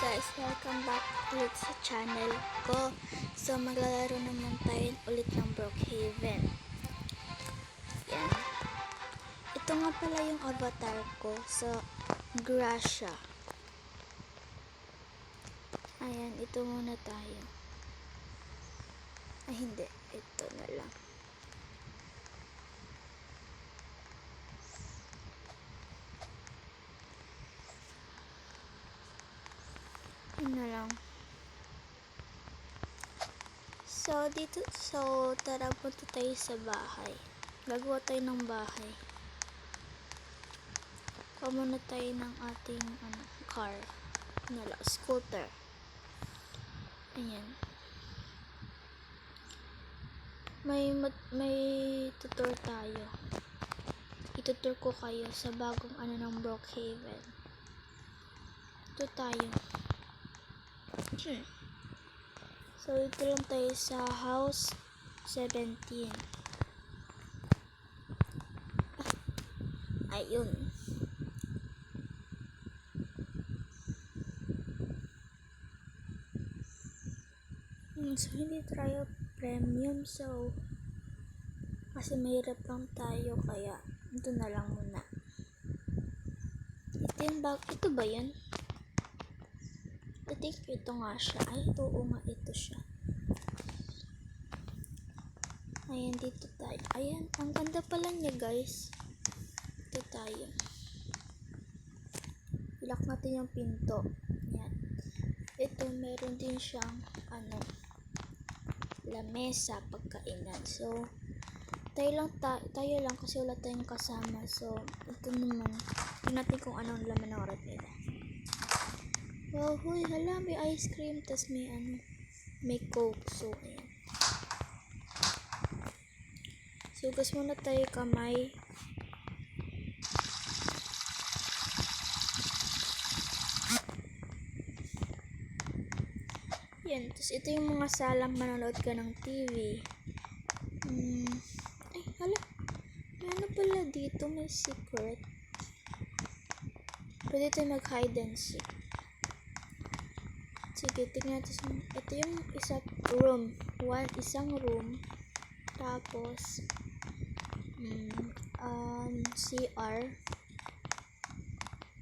Guys, welcome back ulit sa channel ko. So, maglalaro naman tayo ulit ng Brookhaven. Yan. Ito nga pala yung avatar ko sa Gracia. Ayan, ito muna tayo. Ay, hindi. Ito na lang. Yun na lang. So, tara punta tayo sa bahay. Gagawa tayo ng bahay. Kuha muna tayo ng ating car. Scooter. Ayan. May tutor tayo. Itutur ko kayo sa bagong ng Brookhaven. Ito tayo. So, ito lang tayo sa house 17. Ayun. So, hindi tayo premium. So, kasi mahirap lang tayo. Kaya, ito na lang muna. Ito yung bag. Ito ba yan? I think ito nga siya. Ay, oo nga, ito siya. Ayan, dito tayo. Ayan, ang ganda pala niya, guys. Ito tayo. Ilak natin yung pinto. Ayan. Ito, meron din siyang, lamesa, pagkainan. So, tayo lang kasi wala tayong kasama. So, ito naman. Tingnan natin kung anong laman ng rep nila. Wow, huy, hala, may ice cream, tas may coke. So, ayan. So, gas muna tayo kamay. Yan, tas ito yung mga salang manonood ka ng TV. Ay, hala, may pala dito, may secret. Pwede tayo mag-hide and seek. Sige, tignan natin. Ito yung isang room. Tapos, CR.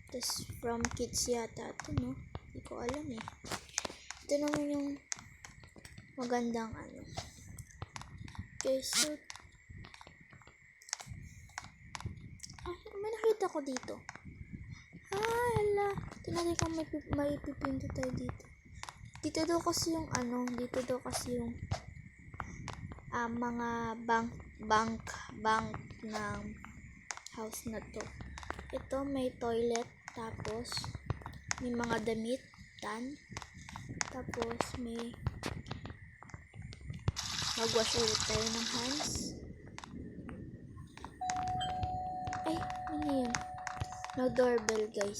Tapos, from kids yata. Ito, no? Hindi ko alam eh. Ito naman yung magandang Okay, so, may nakita ko dito. Hala. Tingnan natin kung may pipinto tayo dito. Dito daw kasi yung mga bank ng house na to. Ito may toilet, tapos may mga damitan, tapos may magwash ulit tayo ng hands. Ay, ano yun? No doorbell, guys.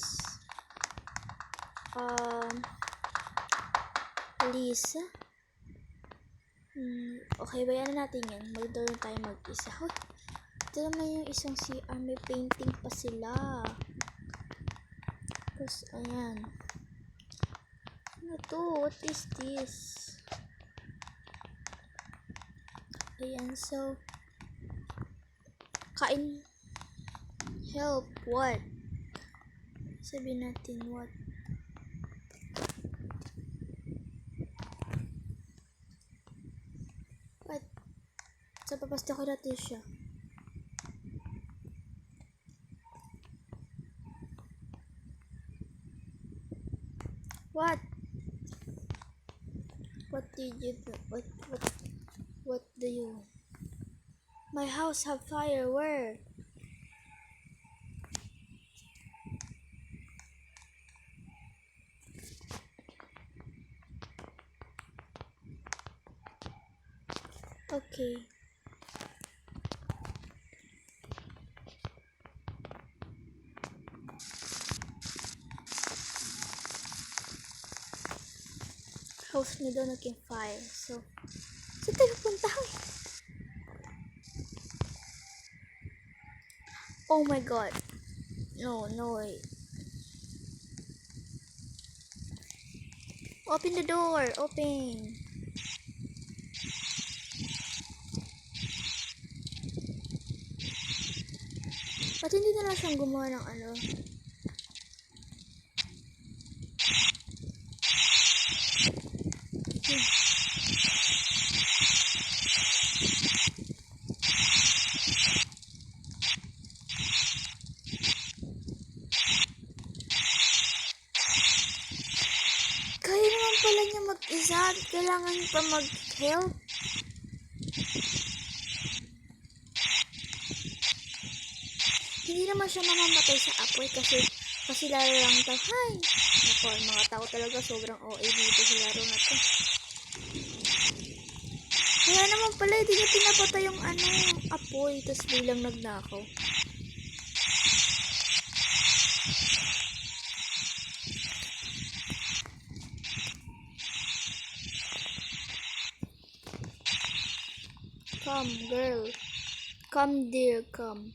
Lisa? Okay, bayan natin yan. Magdala tayo mag-isa. Hoy, ito naman yung isang CR. May painting pa sila. Tapos, ayan. Ano to? What is this? Ayan, so, kain. Help, what? Sabihin natin, what? What? So, papasta ko natin siya. What? What did you do? What do you? My house have fire. Where? Okay. House niya daw naging fire. So, saan tayo punta? Oh my god. No way. Open the door. Open. Ba't hindi na lang siyang gumawa ng ano? Kaya naman pala niya mag-isa. Kailangan niya pa mag-help. Hindi naman siya mamamatay sa apoy kasi laro lang ito. Hi! Ako, mga tao talaga sobrang OA dito sa laro na to. Kaya naman pala, hindi niya pinapatay yung apoy. Tapos bilang nagnakaw. Come, girl. Come, dear, come.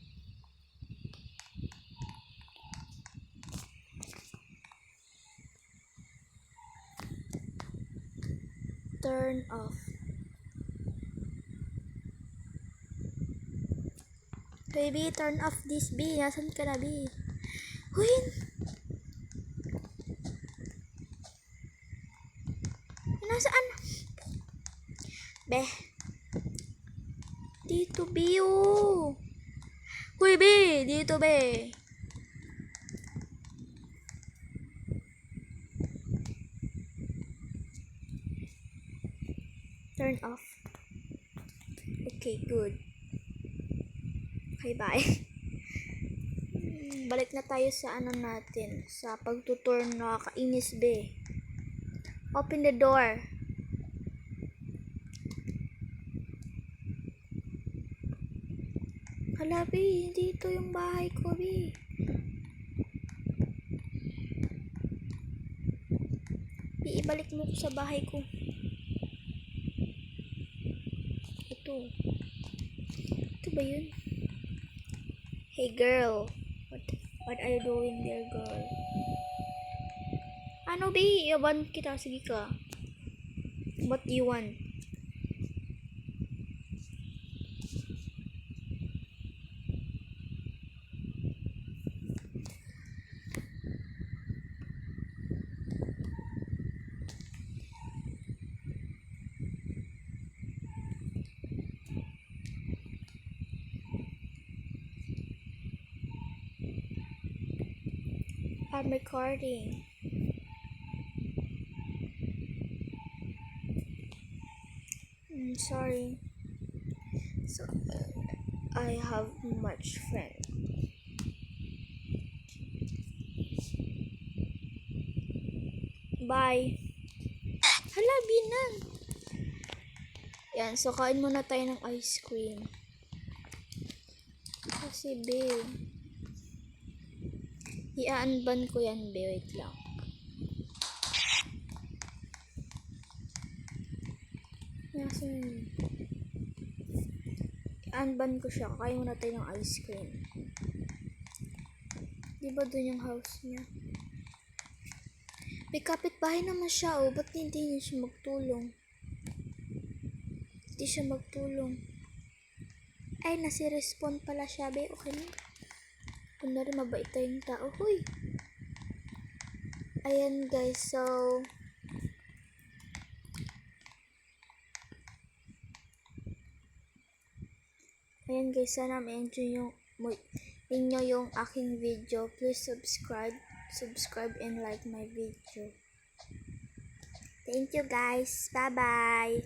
Turn off. Baby, turn off this, B. Nasaan ka na, B? Huy! Nasaan? Be. Dito, B, oh. Huy, B. Dito, B. Turn off. Okay, good. Okay, bye. Balik na tayo sa natin. Sa pagtutur na kainis, be. Open the door. Hala, be. Dito yung bahay ko, be. Ibalik mo ko sa bahay ko. Ito. Ito ba yun? Hey girl. What are you doing there, girl? Ano, be? Iaban kita. Sige ka. What do you want? I'm recording. I'm sorry. So, I have much friend. Bye. Hala, binan. Yan, so kain muna tayo ng ice cream. Kasi, babe. I-unban ko yan, babe. Wait lang. Yasin. I-unban ko siya. Kakain muna tayo ng ice cream. Diba dun yung house niya? May kapitbahay naman siya, oh. Ba't hindi niya siya magtulong? Hindi siya magtulong. Ay, nasi-respond pala siya, be. Okay na. Kunwari, mabait tayong tao. Huy! Ayan, guys. So, ayan, guys. Sana ma-enjoy ninyo yung aking video. Please subscribe and like my video. Thank you, guys. Bye-bye.